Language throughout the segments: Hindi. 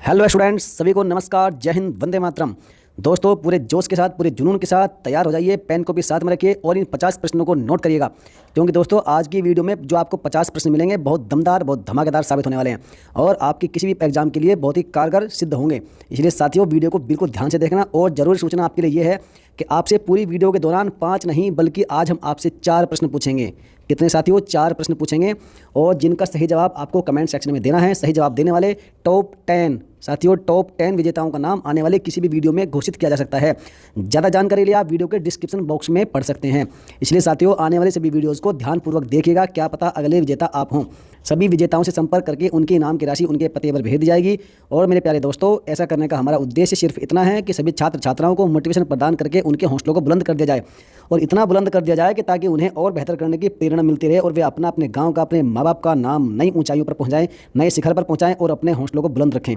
हेलो स्टूडेंट्स, सभी को नमस्कार। जय हिंद, वंदे मातरम। दोस्तों, पूरे जोश के साथ, पूरे जुनून के साथ तैयार हो जाइए। पेन कॉपी साथ में रखिए और इन 50 प्रश्नों को नोट करिएगा, क्योंकि दोस्तों आज की वीडियो में जो आपको 50 प्रश्न मिलेंगे बहुत दमदार, बहुत धमाकेदार साबित होने वाले हैं और आपकी किसी भी एग्जाम के लिए बहुत ही कारगर सिद्ध होंगे। इसलिए साथियों, वीडियो को बिल्कुल ध्यान से देखना। और जरूरी सूचना आपके लिए यह है कि आपसे पूरी वीडियो के दौरान 5 नहीं बल्कि आज हम आपसे 4 प्रश्न पूछेंगे। कितने साथियों? 4 प्रश्न पूछेंगे और जिनका सही जवाब आपको कमेंट सेक्शन में देना है। सही जवाब देने वाले टॉप 10 साथियों, टॉप 10 विजेताओं का नाम आने वाले किसी भी वीडियो में घोषित किया जा सकता है। ज़्यादा जानकारी लिए आप वीडियो के डिस्क्रिप्शन बॉक्स में पढ़ सकते हैं। इसलिए साथियों, आने वाले सभी वीडियोज़ को ध्यानपूर्वक देखिएगा, क्या पता अगले विजेता आप हों। सभी विजेताओं से संपर्क करके उनके इनाम की राशि उनके पते पर भेज दी जाएगी। और मेरे प्यारे दोस्तों, ऐसा करने का हमारा उद्देश्य सिर्फ इतना है कि सभी छात्र छात्राओं को मोटिवेशन प्रदान करके उनके हौसलों को बुलंद कर दिया जाए, और इतना बुलंद कर दिया जाए कि ताकि उन्हें और बेहतर करने की प्रेरणा मिलती रहे और वे अपने गांव का, अपने माँ बाप का नाम नई ऊंचाइयों पर पहुंचाएं, नए शिखर पर पहुंचाएं और अपने हौसलों को बुलंद रखें।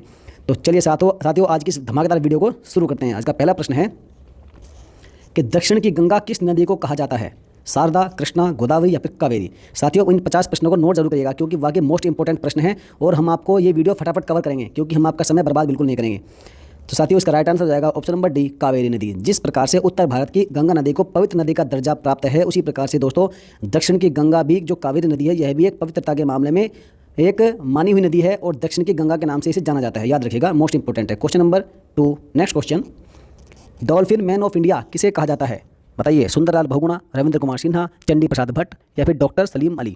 तो चलिए साथियों, आज की इस धमाकेदार वीडियो को शुरू करते हैं। आज का पहला प्रश्न है कि दक्षिण की गंगा किस नदी को कहा जाता है? शारदा, कृष्णा, गोदावरी या फिर कावेरी? साथियों, इन 50 प्रश्नों को नोट जरूर करिएगा, क्योंकि वाकई मोस्ट इंपॉर्टेंट प्रश्न है और हम आपको ये वीडियो फटाफट कवर करेंगे, क्योंकि हम आपका समय बर्बाद बिल्कुल नहीं करेंगे। तो साथियों, इसका राइट आंसर हो जाएगा ऑप्शन नंबर डी, कावेरी नदी। जिस प्रकार से उत्तर भारत की गंगा नदी को पवित्र नदी का दर्जा प्राप्त है, उसी प्रकार से दोस्तों दक्षिण की गंगा भी, जो कावेरी नदी है, यह भी एक पवित्रता के मामले में एक मानी हुई नदी है और दक्षिण की गंगा के नाम से इसे जाना जाता है। याद रखिएगा, मोस्ट इंपॉर्टेंट है। Question number 2, next question. Dolphin man of India किसे कहा जाता है? बताइए, सुंदरलाल बहुगुणा, रविंद्र कुमार सिन्हा, चंडी प्रसाद भट्ट या फिर डॉक्टर सलीम अली?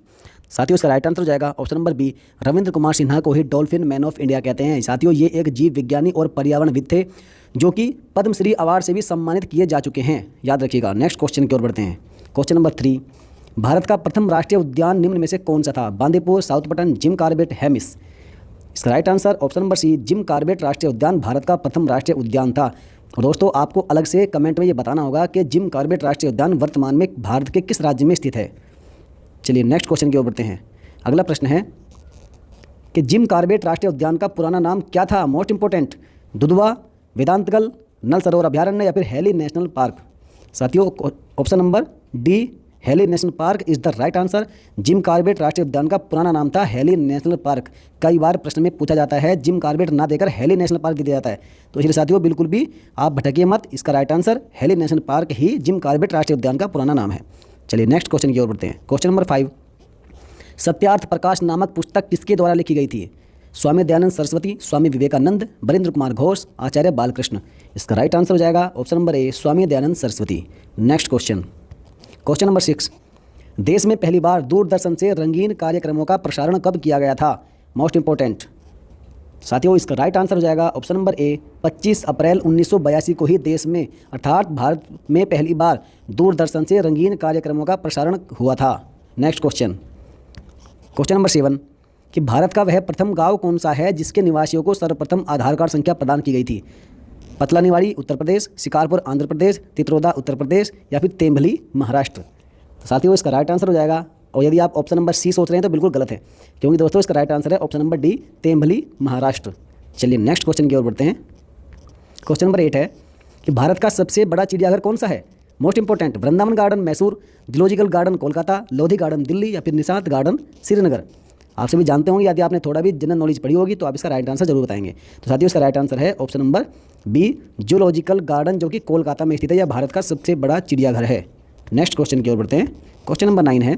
साथियों, इसका राइट आंसर हो जाएगा option number B, Ravindra Kumar Sinha को ही डॉल्फिन मैन ऑफ इंडिया कहते हैं। साथियों, ये एक जीव विज्ञानी और पर्यावरणविद थे जो कि पद्मश्री अवार्ड से भी सम्मानित किए जा चुके हैं। याद रखिएगा। नेक्स्ट क्वेश्चन की ओर बढ़ते हैं। क्वेश्चन नंबर 3, भारत का प्रथम राष्ट्रीय उद्यान निम्न में से कौन सा था? Bandipur, South Button, Jim Corbett, Hemis? इसका right answer option number C, Jim Corbett राष्ट्रीय उद्यान भारत का प्रथम राष्ट्रीय उद्यान था। और दोस्तों, आपको अलग से कमेंट में ये बताना होगा कि जिम कॉर्बेट राष्ट्रीय उद्यान वर्तमान में भारत के किस राज्य में स्थित है। चलिए नेक्स्ट क्वेश्चन की ओर बढ़ते हैं। अगला प्रश्न है कि जिम कॉर्बेट राष्ट्रीय उद्यान का पुराना नाम क्या था? मोस्ट इंपोर्टेंट, दुधवा, वेदांतगल, नल सरोवर अभ्यारण्य या फिर हैली नेशनल पार्क? साथियों, option number D, Hailey national park is the right answer. Jim Corbett राष्ट्रीय उद्यान का पुराना नाम था हैली नेशनल पार्क। कई बार प्रश्न में पूछा जाता है, जिम कॉर्बेट ना देकर हैली नेशनल पार्क दे दिया जाता है, तो इसलिए साथियों बिल्कुल भी आप भटकिए मत। इसका right answer Hailey national park ही जिम कॉर्बेट राष्ट्रीय उद्यान का पुराना नाम है। चलिए नेक्स्ट क्वेश्चन की ओर बढ़ते हैं। क्वेश्चन नंबर 5, सत्यार्थ प्रकाश नामक पुस्तक किसके द्वारा लिखी गई थी? स्वामी दयानंद सरस्वती, स्वामी विवेकानंद, बरिंद्र कुमार घोष, आचार्य बालकृष्ण? इसका राइट आंसर हो जाएगा ऑप्शन नंबर ए, Swami Dayanand Saraswati. Next question, question number 6, देश में पहली बार दूरदर्शन से रंगीन कार्यक्रमों का प्रसारण कब किया गया था? मोस्ट इंपोर्टेंट साथियों, इसका राइट आंसर हो जाएगा ऑप्शन नंबर ए, 25 अप्रैल 1982 को ही देश में अर्थात भारत में पहली बार दूरदर्शन से रंगीन कार्यक्रमों का प्रसारण हुआ था। नेक्स्ट क्वेश्चन, क्वेश्चन नंबर 7, कि भारत का वह प्रथम गांव कौन सा है जिसके निवासियों को सर्वप्रथम आधार कार्ड संख्या प्रदान की गई थी? पतलानिवाड़ी उत्तर प्रदेश, शिकारपुर आंध्र प्रदेश, तित्रोदा उत्तर प्रदेश या फिर तेंभली महाराष्ट्र? साथियों, इसका राइट आंसर हो जाएगा, और यदि आप ऑप्शन नंबर सी सोच रहे हैं तो बिल्कुल गलत है, क्योंकि दोस्तों इसका राइट आंसर है ऑप्शन नंबर डी, तेंभली महाराष्ट्र। चलिए नेक्स्ट क्वेश्चन की ओर बढ़ते हैं। क्वेश्चन नंबर 8 है कि भारत का सबसे बड़ा चिड़ियाघर कौन सा है? Most important, Vrindavan garden Mysore, zoological garden Kolkata, Lodhi garden Delhi या फिर निशांत गार्डन श्रीनगर? आप सभी जानते होंगे, यदि आपने थोड़ा भी जनरल नॉलेज पढ़ी होगी तो आप इसका राइट आंसर जरूर बताएंगे। तो साथियों, इसका राइट आंसर है option number B, zoological garden, जो कि कोलकाता में स्थित है। यह भारत का सबसे बड़ा चिड़ियाघर है। नेक्स्ट क्वेश्चन की ओर बढ़ते हैं। क्वेश्चन नंबर 9 है,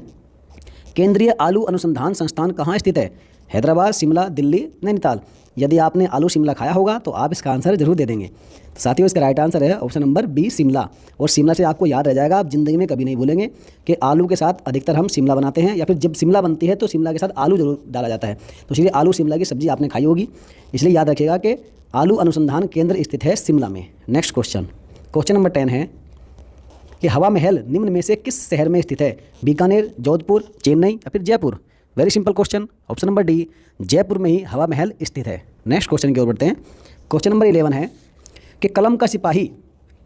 केंद्रीय आलू अनुसंधान संस्थान कहाँ स्थित है? हैदराबाद, शिमला, दिल्ली, नैनीताल? यदि आपने आलू शिमला खाया होगा तो आप इसका आंसर जरूर दे देंगे। तो साथियों, इसका राइट आंसर है ऑप्शन नंबर बी, शिमला। और शिमला से आपको याद रह जाएगा, आप जिंदगी में कभी नहीं भूलेंगे कि आलू के साथ अधिकतर हम शिमला बनाते हैं, या फिर जब शिमला बनती है तो शिमला के साथ आलू जरूर डाला जाता है। तो इसलिए आलू शिमला की सब्जी आपने खाई होगी, इसलिए याद रखिएगा कि आलू अनुसंधान केंद्र स्थित है शिमला में। नेक्स्ट क्वेश्चन, क्वेश्चन नंबर 10 है कि हवा महल निम्न में से किस शहर में स्थित है? बीकानेर, जोधपुर, चेन्नई या फिर Jaipur? Very simple question, option number D, Jaipur में ही हवा महल स्थित है। नेक्स्ट क्वेश्चन की ओर बढ़ते हैं। क्वेश्चन नंबर 11 है कि कलम का सिपाही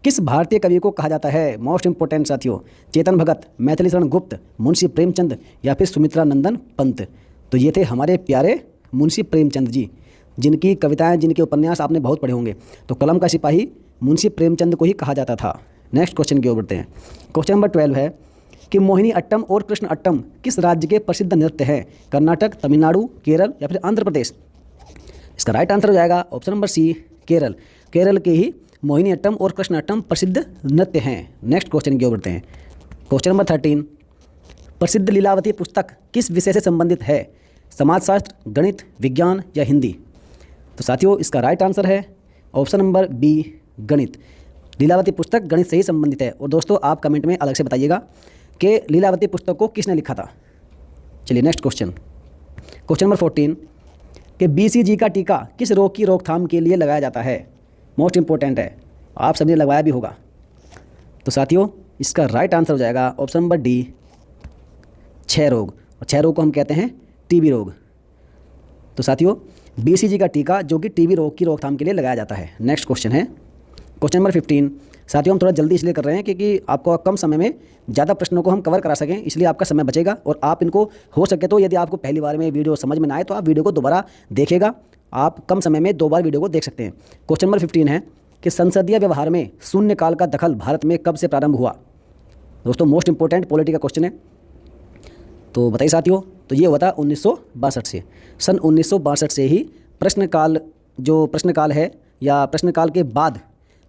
किस भारतीय कवि को कहा जाता है? मोस्ट इंपोर्टेंट साथियों, चेतन भगत, मैथिली शरण गुप्त, मुंशी प्रेमचंद या फिर सुमित्रा नंदन पंत? तो ये थे हमारे प्यारे मुंशी प्रेमचंद जी, जिनकी कविताएं, जिनके उपन्यास आपने बहुत पढ़े होंगे। तो कलम का सिपाही मुंशी प्रेमचंद को ही कहा जाता था। नेक्स्ट क्वेश्चन की ओर बढ़ते हैं। क्वेश्चन नंबर 12 है कि मोहिनी अट्टम और कृष्ण अट्टम किस राज्य के प्रसिद्ध नृत्य हैं? कर्नाटक, तमिलनाडु, केरल या फिर आंध्र प्रदेश? इसका राइट आंसर हो जाएगा option number C, Kerala. Kerala के ही मोहिनीअट्टम और कृष्णाट्टम प्रसिद्ध नृत्य हैं। नेक्स्ट क्वेश्चन की ओर बढ़ते हैं। क्वेश्चन नंबर 13, प्रसिद्ध लीलावती पुस्तक किस विषय से संबंधित है? समाजशास्त्र, गणित, विज्ञान या हिंदी? तो साथियों इसका राइट आंसर है ऑप्शन नंबर बी, गणित। लीलावती पुस्तक गणित से ही संबंधित है। और दोस्तों आप कमेंट में अलग से बताइएगा कि लीलावती पुस्तक को किसने लिखा था। चलिए नेक्स्ट क्वेश्चन। क्वेश्चन नंबर 14 कि BCG का टीका किस रोग की रोकथाम के लिए लगाया जाता है? मोस्ट इंपॉर्टेंट है, आप सबने लगवाया भी होगा। तो साथियों इसका राइट आंसर हो जाएगा ऑप्शन नंबर डी, क्षय रोग। और क्षय रोग को हम कहते हैं TB रोग। तो साथियों BCG का टीका जो कि TB रोग की रोकथाम के लिए लगाया जाता है। नेक्स्ट क्वेश्चन है क्वेश्चन नंबर 15। साथियों हम थोड़ा जल्दी इसलिए कर रहे हैं क्योंकि आपको कम समय में ज़्यादा प्रश्नों को हम कवर करा सकें, इसलिए आपका समय बचेगा। और आप इनको हो सके तो यदि आपको पहली बार में वीडियो समझ में ना आए तो आप वीडियो को दोबारा देखिएगा। आप कम समय में 2 बार वीडियो को देख सकते हैं। क्वेश्चन नंबर 15 है कि संसदीय व्यवहार में शून्यकाल का दखल भारत में कब से प्रारंभ हुआ? दोस्तों मोस्ट इंपॉर्टेंट पॉलिटी का क्वेश्चन है, तो बताइए साथियों। तो ये हुआ था 1962 से। सन 1962 से ही प्रश्नकाल, जो प्रश्नकाल है या प्रश्नकाल के बाद,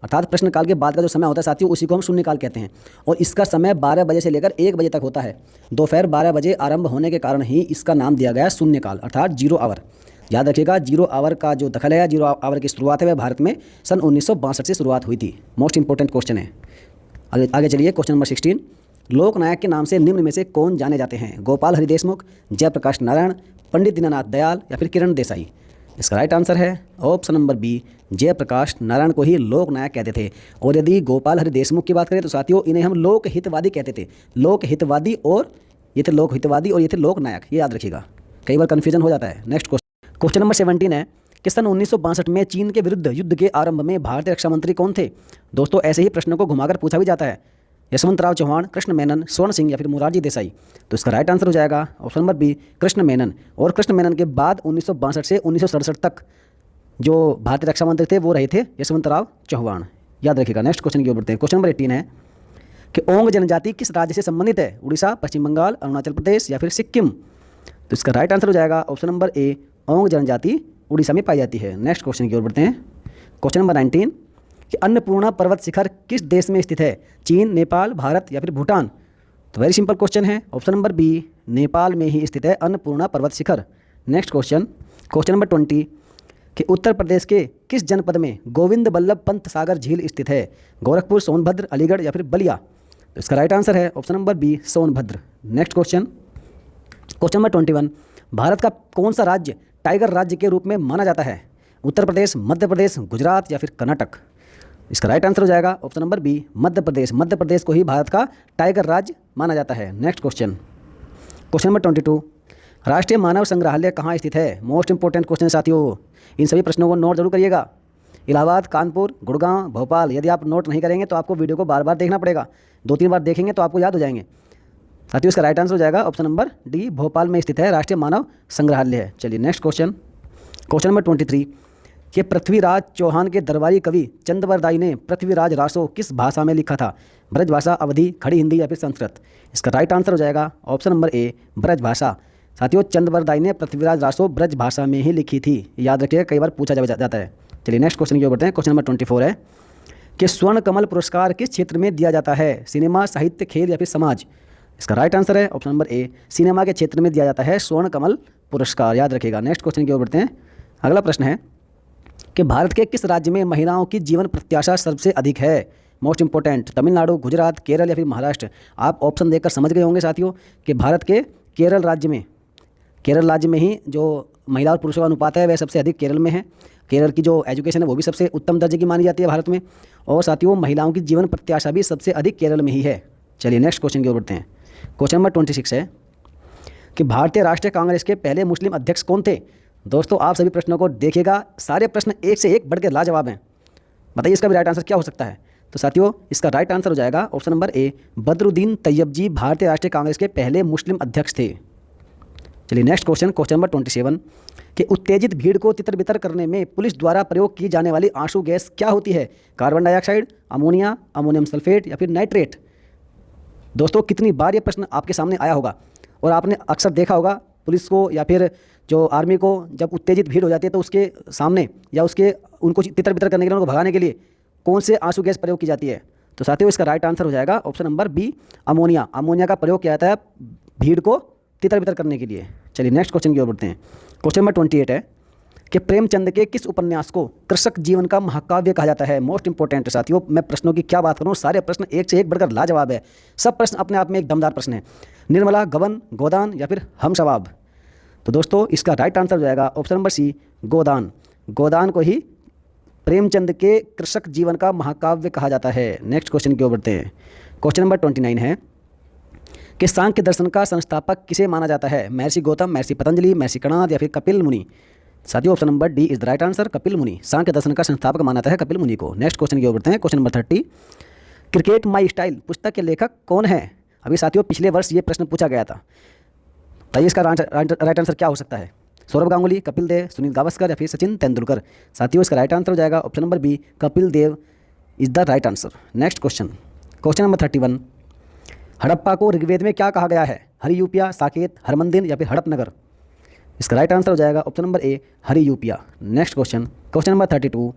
अर्थात प्रश्नकाल के बाद का जो समय होता है साथियों उसी को हम शून्यकाल कहते हैं। और इसका समय 12 बजे से लेकर 1 बजे तक होता है। दोपहर 12 बजे आरंभ होने के कारण ही इसका नाम दिया गया शून्यकाल, अर्थात 0 आवर। याद रखिएगा 0 आवर का जो दखल है, 0 आवर की शुरुआत है वह भारत में सन 1962 से शुरुआत हुई थी। मोस्ट इंपॉर्टेंट क्वेश्चन है। आगे चलिए क्वेश्चन नंबर 16। लोकनायक के नाम से निम्न में से कौन जाने जाते हैं? गोपाल हरि देशमुख, जयप्रकाश नारायण, पंडित दीननाथ दयाल या फिर किरण देसाई? इसका राइट आंसर है option number B, Jayaprakash Narayan को ही लोकनायक कहते थे। और यदि गोपाल हरि देशमुख की बात करें तो साथियों इन्हें हम लोकहितवादी कहते थे। लोकहितवादी और ये थे लोकहितवादी और ये थे लोकनायक, ये याद रखिएगा, कई बार कन्फ्यूजन हो जाता है। नेक्स्ट क्वेश्चन नंबर 17 है कि सन 1962 में चीन के विरुद्ध युद्ध के आरंभ में भारतीय रक्षा मंत्री कौन थे? दोस्तों ऐसे ही प्रश्नों को घुमाकर पूछा भी जाता है। यशवंतराव चौहान, कृष्ण मेनन, स्वर्ण सिंह या फिर मोरारजी देसाई? तो इसका राइट आंसर हो जाएगा option number B, Krishna Menon. और कृष्ण मेनन के बाद 1962 से 1967 तक जो भारतीय रक्षा मंत्री थे वो रहे थे यशवंतराव चौहान, याद रखिएगा। नेक्स्ट क्वेश्चन की ओर बढ़ते हैं। क्वेश्चन नंबर 18 है कि ओंग जनजाति किस राज्य से संबंधित है? उड़ीसा, पश्चिम बंगाल, अरुणाचल प्रदेश या फिर सिक्किम? तो इसका राइट आंसर हो जाएगा ऑप्शन नंबर ए, ओंग जनजाति उड़ीसा में पाई जाती है। नेक्स्ट क्वेश्चन की ओर बढ़ते हैं। क्वेश्चन नंबर 19 कि अन्नपूर्णा पर्वत शिखर किस देश में स्थित है? चीन, नेपाल, भारत या फिर भूटान? तो वेरी सिंपल क्वेश्चन है, ऑप्शन नंबर बी, नेपाल में ही स्थित है अन्नपूर्णा पर्वत शिखर। नेक्स्ट क्वेश्चन नंबर 20 कि उत्तर प्रदेश के किस जनपद में गोविंद बल्लभ पंत सागर झील स्थित है? गोरखपुर, सोनभद्र, अलीगढ़ या फिर बलिया? तो इसका राइट आंसर है option number B, Sonbhadra. Next question number 21 Bharat का कौन सा राज्य टाइगर राज्य के रूप में माना जाता है? उत्तर प्रदेश, मध्य प्रदेश, गुजरात या फिर कर्नाटक? इसका राइट आंसर हो जाएगा option number B, Madhya Pradesh. Madhya Pradesh को ही भारत का टाइगर राज्य माना जाता है। नेक्स्ट क्वेश्चन नंबर 22 राष्ट्रीय मानव संग्रहालय कहाँ स्थित है? मोस्ट इंपॉर्टेंट क्वेश्चन साथियों, इन सभी प्रश्नों को नोट जरूर करिएगा। इलाहाबाद, कानपुर, गुड़गांव, भोपाल? यदि आप नोट नहीं करेंगे तो आपको वीडियो को बार बार देखना पड़ेगा, 2-3 बार देखेंगे तो आपको याद हो जाएंगे साथियों। इसका राइट आंसर हो जाएगा ऑप्शन नंबर डी, भोपाल में स्थित है राष्ट्रीय मानव संग्रहालय है। चलिए नेक्स्ट क्वेश्चन नंबर 23 कि पृथ्वीराज चौहान के दरबारी कवि चंद्रवरदाई ने पृथ्वीराज रासो किस भाषा में लिखा था? ब्रज भाषा, अवधी, खड़ी हिंदी या फिर संस्कृत? इसका राइट आंसर हो जाएगा ऑप्शन नंबर ए, ब्रज भाषा। साथियों चंद्रवरदाई ने पृथ्वीराज रासो ब्रज भाषा में ही लिखी थी, याद रखिएगा, कई बार पूछा जाता है। चलिए नेक्स्ट क्वेश्चन की ओर बढ़ते हैं। क्वेश्चन नंबर 24 है कि स्वर्ण कमल पुरस्कार किस क्षेत्र में दिया जाता है? सिनेमा, साहित्य, खेल या फिर समाज? इसका राइट आंसर है ऑप्शन नंबर ए, सिनेमा के क्षेत्र में दिया जाता है स्वर्ण कमल पुरस्कार, याद रखिएगा। नेक्स्ट क्वेश्चन की ओर बढ़ते हैं। अगला प्रश्न है कि भारत के किस राज्य में महिलाओं की जीवन प्रत्याशा सबसे अधिक है? मोस्ट इंपॉर्टेंट, तमिलनाडु, गुजरात, केरल या फिर महाराष्ट्र? आप ऑप्शन देखकर समझ गए होंगे साथियों कि भारत के केरल राज्य में ही जो महिला और पुरुषों का अनुपात है वह सबसे अधिक केरल में है। केरल की जो एजुकेशन है वो भी सबसे उत्तम दर्जे की मानी जाती है भारत में। और साथियों महिलाओं की जीवन प्रत्याशा भी सबसे अधिक केरल में ही है। चलिए नेक्स्ट क्वेश्चन की ओर बढ़ते हैं। क्वेश्चन नंबर 26 है कि भारतीय राष्ट्रीय कांग्रेस के पहले मुस्लिम अध्यक्ष कौन थे? दोस्तों आप सभी प्रश्नों को देखिएगा, सारे प्रश्न एक से एक बढ़ के लाजवाब हैं। बताइए इसका भी राइट आंसर क्या हो सकता है? तो साथियों इसका राइट आंसर हो जाएगा ऑप्शन नंबर ए, बदरुद्दीन तैयबजी भारतीय राष्ट्रीय कांग्रेस के पहले मुस्लिम अध्यक्ष थे। चलिए नेक्स्ट क्वेश्चन नंबर 27 कि उत्तेजित भीड़ को तितर बितर करने में पुलिस द्वारा प्रयोग की जाने वाली आंसू गैस क्या होती है? Carbon dioxide, ammonia, ammonium sulphate या फिर नाइट्रेट? दोस्तों कितनी बार ये प्रश्न आपके सामने आया होगा और आपने अक्सर देखा होगा पुलिस को या फिर जो आर्मी को जब उत्तेजित भीड़ हो जाती है तो उसके सामने या उसके उनको तितर बितर करने के लिए, उनको भगाने के लिए कौन से आंसू गैस प्रयोग की जाती है? तो साथियों इसका राइट आंसर हो जाएगा option number B, ammonia. Ammonia का प्रयोग किया जाता है भीड़ को तितर बितर करने के लिए। चलिए नेक्स्ट क्वेश्चन की ओर बढ़ते हैं। क्वेश्चन नंबर 28 है कि प्रेमचंद के किस उपन्यास को कृषक जीवन का महाकाव्य कहा जाता है? मोस्ट इंपॉर्टेंट साथियों, मैं प्रश्नों की क्या बात करूं, सारे प्रश्न एक से एक बढ़कर लाजवाब है। सब प्रश्न अपने आप में एक दमदार प्रश्न है। निर्मला, गबन, गोदान या फिर हमशबाब? तो दोस्तों इसका राइट आंसर हो जाएगा ऑप्शन नंबर सी, गोदान। गोदान को ही प्रेमचंद के कृषक जीवन का महाकाव्य कहा जाता है। नेक्स्ट क्वेश्चन की ओर बढ़ते हैं। क्वेश्चन नंबर 29 है कि सांख्य दर्शन का संस्थापक किसे माना जाता है? महर्षि गौतम, महर्षि पतंजलि, महर्षि कणाद या फिर कपिल मुनि? साथियों option number D is the right answer, Kapil मुनि। सांख्य दर्शन का संस्थापक माना जाता है कपिल मुनि को। नेक्स्ट क्वेश्चन की ओर बढ़ते हैं। Question number 30, cricket my style पुस्तक के लेखक कौन है? अभी साथियों पिछले वर्ष ये प्रश्न पूछा गया था, बताइए इसका राइट आंसर क्या हो सकता है? सौरभ गांगुली, कपिल देव, सुनील गावस्कर या फिर सचिन तेंदुलकर? साथियों इसका राइट आंसर हो जाएगा option number B, Kapil Dev is the right answer. Next question, question number 31, Harappa को ऋग्वेद में क्या कहा गया है? हरियूपिया, साकेत, हरमंदिर या फिर हड़पनगर? इसका राइट आंसर हो जाएगा option number A, Hariyupiya. Next question, question number 32,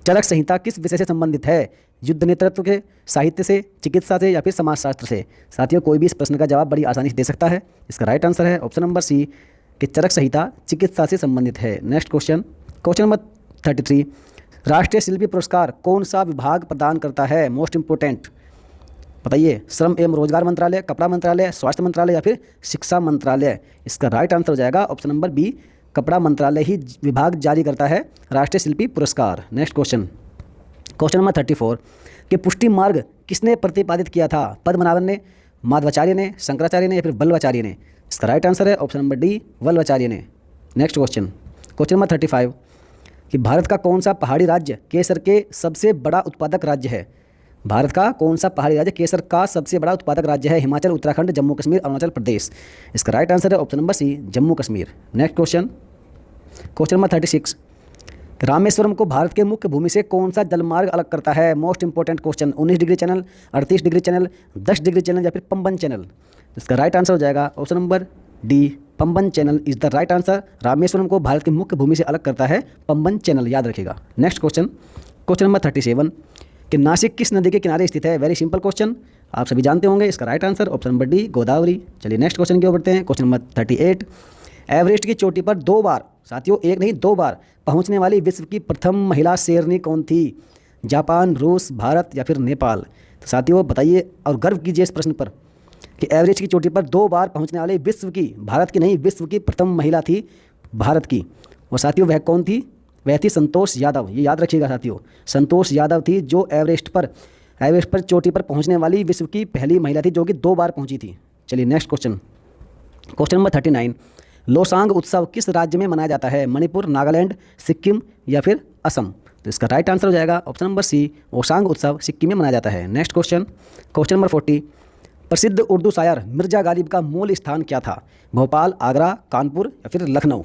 Charak Samhita किस विषय से संबंधित है? युद्ध नेतृत्व के, साहित्य से, चिकित्सा से या फिर समाजशास्त्र से? साथियों कोई भी इस प्रश्न का जवाब बड़ी आसानी से दे सकता है। इसका राइट आंसर है ऑप्शन नंबर सी कि चरक संहिता चिकित्सा से संबंधित है। नेक्स्ट क्वेश्चन, क्वेश्चन नंबर 33, राष्ट्रीय शिल्पी पुरस्कार कौन सा विभाग प्रदान करता है? मोस्ट इंपोर्टेंट बताइए, श्रम एवं रोजगार मंत्रालय, कपड़ा मंत्रालय, स्वास्थ्य मंत्रालय या फिर शिक्षा मंत्रालय? इसका राइट आंसर हो जाएगा ऑप्शन नंबर बी, कपड़ा मंत्रालय ही विभाग जारी करता है राष्ट्रीय शिल्पी पुरस्कार। नेक्स्ट क्वेश्चन, क्वेश्चन नंबर 34 कि पुष्टि मार्ग किसने प्रतिपादित किया था? पद्मनाभन ने, माधवाचार्य ने, शंकराचार्य ने या फिर वल्लभाचार्य ने? इसका राइट आंसर है ऑप्शन नंबर डी, वल्लभाचार्य ने। नेक्स्ट क्वेश्चन, क्वेश्चन नंबर 35 कि भारत का कौन सा पहाड़ी राज्य केसर के सबसे बड़ा उत्पादक राज्य है? भारत का कौन सा पहाड़ी राज्य केसर का सबसे बड़ा उत्पादक राज्य है? हिमाचल, उत्तराखंड, जम्मू कश्मीर, अरुणाचल प्रदेश? इसका राइट आंसर है option number C, Jammu Kashmir. Next question, question number 36, Rameswaram को भारत के मुख्य भूमि से कौन सा जलमार्ग अलग करता है? Most important question, 19 degree channel, 38 degree channel, 10 degree channel या फिर पंबन चैनल? इसका राइट आंसर हो जाएगा option number D, Pamban channel is the right answer. Rameswaram को भारत की मुख्य भूमि से अलग करता है पंबन चैनल, याद रखिएगा। नेक्स्ट क्वेश्चन, क्वेश्चन नंबर 37 कि नासिक किस नदी के किनारे स्थित है? वेरी सिंपल क्वेश्चन, आप सभी जानते होंगे। इसका right answer option number D, Godavari. चलिए नेक्स्ट क्वेश्चन की ओर बढ़ते हैं। क्वेश्चन नंबर 38, एवरेस्ट की चोटी पर 2 बार, साथियों एक नहीं 2 बार पहुंचने वाली विश्व की प्रथम महिला शेरनी कौन थी? जापान, रूस, भारत या फिर नेपाल? तो साथियों बताइए और गर्व कीजिए इस प्रश्न पर कि एवरेस्ट की चोटी पर 2 बार पहुंचने वाले विश्व की, भारत की नहीं विश्व की प्रथम महिला थी भारत की। और साथियों वह कौन थी? वह थी संतोष यादव। ये याद रखिएगा साथियों, संतोष यादव थी जो एवरेस्ट पर चोटी पर पहुंचने वाली विश्व की पहली महिला थी जो कि 2 बार पहुंची थी। चलिए next question, question number 39, Losoong उत्सव किस राज्य में मनाया जाता है? मणिपुर, नागालैंड, सिक्किम या फिर असम? तो इसका राइट आंसर हो जाएगा ऑप्शन नंबर सी, लोसांग उत्सव सिक्किम में मनाया जाता है। नेक्स्ट क्वेश्चन, क्वेश्चन नंबर 40, प्रसिद्ध उर्दू शायर मिर्जा गालिब का मूल स्थान क्या था? भोपाल, आगरा, कानपुर या फिर लखनऊ?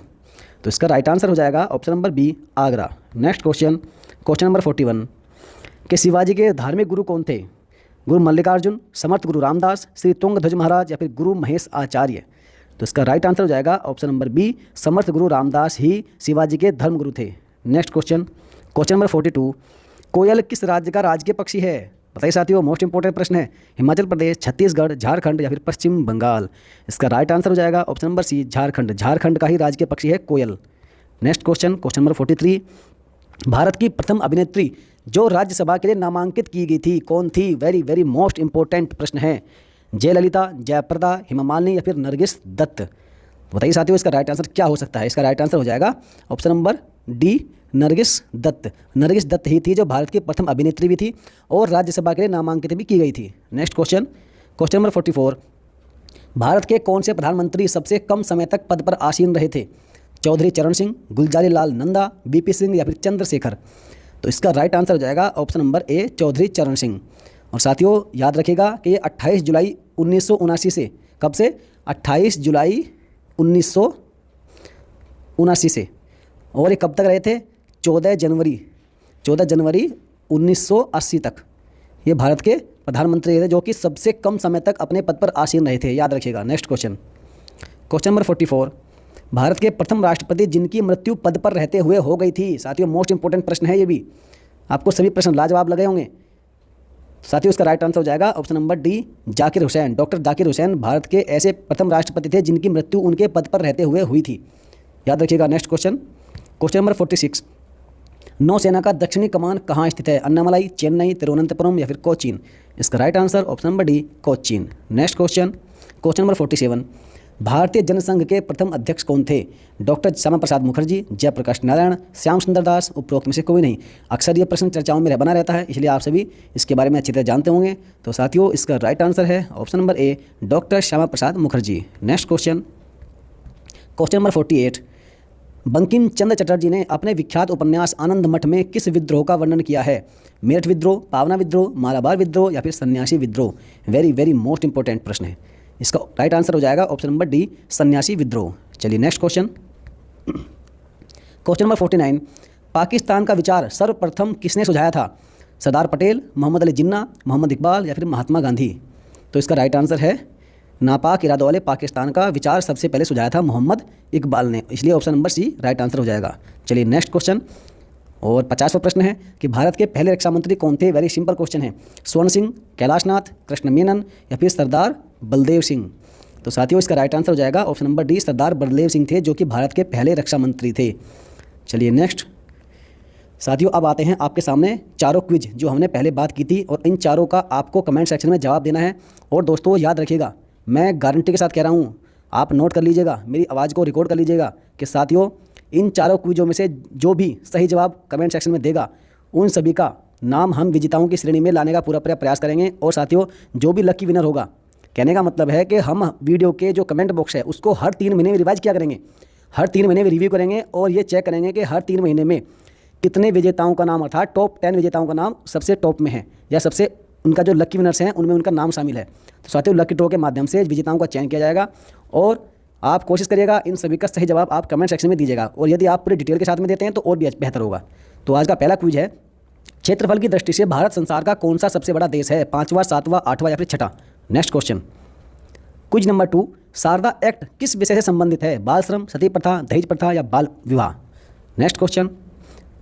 तो इसका राइट आंसर हो जाएगा option number B, Agra. Next question, question number 41 कि शिवाजी के धार्मिक गुरु कौन थे? गुरु मल्लिकार्जुन, समर्थ गुरु रामदास, श्री तुंगध्वज महाराज या फिर गुरु महेश आचार्य? तो इसका राइट आंसर हो जाएगा ऑप्शन नंबर बी, समर्थ गुरु रामदास ही शिवाजी के धर्म गुरु थे। नेक्स्ट क्वेश्चन, क्वेश्चन नंबर 42, कोयल किस राज्य का राजकीय पक्षी है? बताइए साथियों, मोस्ट इंपॉर्टेंट प्रश्न है। हिमाचल प्रदेश, छत्तीसगढ़, झारखंड या फिर पश्चिम बंगाल? इसका राइट आंसर हो जाएगा option number C, Jharkhand. Jharkhand का ही राजकीय पक्षी है कोयल। Next question, question number 43, Bharat की प्रथम अभिनेत्री जो राज्यसभा के लिए नामांकित की गई थी कौन थी? वेरी वेरी मोस्ट इंपॉर्टेंट प्रश्न है। जयललिता, जयप्रदा, हेमा मालिनी या फिर नरगिस दत्त? बताइए साथियों इसका राइट आंसर क्या हो सकता है? इसका राइट आंसर हो जाएगा option number D, Nargis Dutt. Nargis Dutt ही थी जो भारत की प्रथम अभिनेत्री भी थी और राज्यसभा के लिए नामांकित भी की गई थी। Next question, question number 44, Bharat के कौन से प्रधानमंत्री सबसे कम समय तक पद पर आसीन रहे थे? चौधरी चरण सिंह, गुलजारी लाल नंदा, बीपी सिंह या फिर चंद्रशेखर? तो इसका राइट आंसर हो जाएगा ऑप्शन नंबर ए, चौधरी चरण सिंह। और साथियों याद रखिएगा कि ये 28 जुलाई 1979 से, कब से? 28 जुलाई 1979 से। और ये कब तक रहे थे? 14 जनवरी 1980 तक ये भारत के प्रधानमंत्री थे जो कि सबसे कम समय तक अपने पद पर आसीन रहे थे, याद रखिएगा। Next question, question number 44, Bharat के प्रथम राष्ट्रपति जिनकी मृत्यु पद पर रहते हुए हो गई थी। साथियों मोस्ट इंपॉर्टेंट प्रश्न है ये भी, आपको सभी प्रश्न लाजवाब लगे होंगे। साथियों इसका राइट आंसर हो जाएगा option number D, Zakir Hussain. Doctor Zakir Hussain Bharat के ऐसे प्रथम राष्ट्रपति थे जिनकी मृत्यु उनके पद पर रहते हुए हुई थी। याद रखिएगा। नेक्स्ट क्वेश्चन, क्वेश्चन नंबर 46, नौसेना का दक्षिणी कमान कहाँ स्थित है? अन्नामलाई, चेन्नई, तिरुवनंतपुरम या फिर कोचीन? इसका right answer option number D, Cochin. Next question, question number 47, भारतीय जनसंघ के प्रथम अध्यक्ष कौन थे? डॉक्टर श्यामा प्रसाद मुखर्जी, जयप्रकाश नारायण, श्याम सुंदर दास, उपरोक्त में से कोई नहीं। अक्सर ये प्रश्न चर्चाओं में बना रहता है, इसलिए आप सभी इसके बारे में अच्छी तरह जानते होंगे। तो साथियों इसका राइट आंसर है option number A, doctor Shyama Prasad Mukherjee. Next question, question number 48, Bankim Chandra Chatterjee ने अपने विख्यात उपन्यास आनंद मठ में किस विद्रोह का वर्णन किया है? मेरठ विद्रोह, पावना विद्रोह, मालाबार विद्रोह या फिर सन्यासी विद्रोह? वेरी वेरी मोस्ट इंपॉर्टेंट प्रश्न है। इसका राइट आंसर हो जाएगा ऑप्शन नंबर डी, सन्यासी विद्रोह। चलिए next question, question number 49, Pakistan का विचार सर्वप्रथम किसने सुझाया था? सरदार पटेल, मोहम्मद अली जिन्ना, मोहम्मद इकबाल या फिर महात्मा गांधी? तो इसका राइट आंसर है, नापाक इरादों वाले पाकिस्तान का विचार सबसे पहले सुझाया था मोहम्मद इकबाल ने, इसलिए option number C right answer हो जाएगा। चलिए नेक्स्ट क्वेश्चन, और 50वां प्रश्न है कि भारत के पहले रक्षा मंत्री कौन थे? वेरी सिंपल क्वेश्चन है, स्वर्ण सिंह, कैलाशनाथ, कृष्ण मेनन या फिर सरदार बलदेव सिंह? तो साथियों इसका राइट आंसर हो जाएगा ऑप्शन नंबर डी, सरदार बलदेव सिंह थे जो कि भारत के पहले रक्षा मंत्री थे। चलिए नेक्स्ट साथियों, अब आते हैं आपके सामने चारों क्विज जो हमने पहले बात की थी, और इन चारों का आपको कमेंट सेक्शन में जवाब देना है। और दोस्तों याद रखिएगा, मैं गारंटी के साथ कह रहा हूँ, आप नोट कर लीजिएगा, मेरी आवाज़ को रिकॉर्ड कर लीजिएगा कि साथियों इन चारों क्विजों में से जो भी सही जवाब कमेंट सेक्शन में देगा उन सभी का नाम हम विजेताओं की श्रेणी में लाने का पूरा प्रयास करेंगे। और साथियों जो भी लकी विनर होगा, कहने का मतलब है कि हम वीडियो के जो कमेंट बॉक्स है उसको हर 3 महीने में रिवाइज किया करेंगे, हर 3 महीने में रिव्यू करेंगे और ये चेक करेंगे कि हर 3 महीने में कितने विजेताओं का नाम, अर्थात टॉप 10 विजेताओं का नाम सबसे टॉप में है या सबसे उनका जो लकी विनर्स हैं उनमें उनका नाम शामिल है। तो साथियों लकी ड्रॉ के माध्यम से विजेताओं का चयन किया जाएगा और आप कोशिश करिएगा इन सभी का सही जवाब आप कमेंट सेक्शन में दीजिएगा, और यदि आप पूरे डिटेल के साथ में देते हैं तो और भी बेहतर होगा। तो आज का पहला क्विज है, क्षेत्रफल की दृष्टि से भारत संसार का कौन सा सबसे बड़ा देश है? 5वां, 7वां, 8वां या फिर 6ठा? Next question, quiz number 2, Sharda act किस विषय से संबंधित है? बाल श्रम, सती प्रथा, दहेज प्रथा या बाल विवाह? Next question,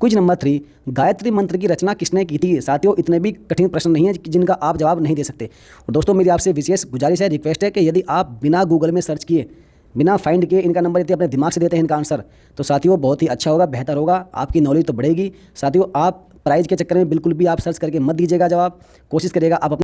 quiz number 3, Gayatri मंत्र की रचना किसने की थी? साथियों इतने भी कठिन प्रश्न नहीं है जिनका आप जवाब नहीं दे सकते। और दोस्तों मेरी आपसे विशेष गुजारिश है, रिक्वेस्ट है कि यदि आप बिना गूगल में सर्च किए, बिना फाइंड किए इनका नंबर यदि अपने दिमाग से देते हैं इनका आंसर, तो साथियों बहुत ही अच्छा होगा, बेहतर होगा, आपकी नॉलेज तो बढ़ेगी। साथियों आप प्राइज के चक्कर में बिल्कुल भी आप सर्च करके मत दीजिएगा जवाब, कोशिश करिएगा आप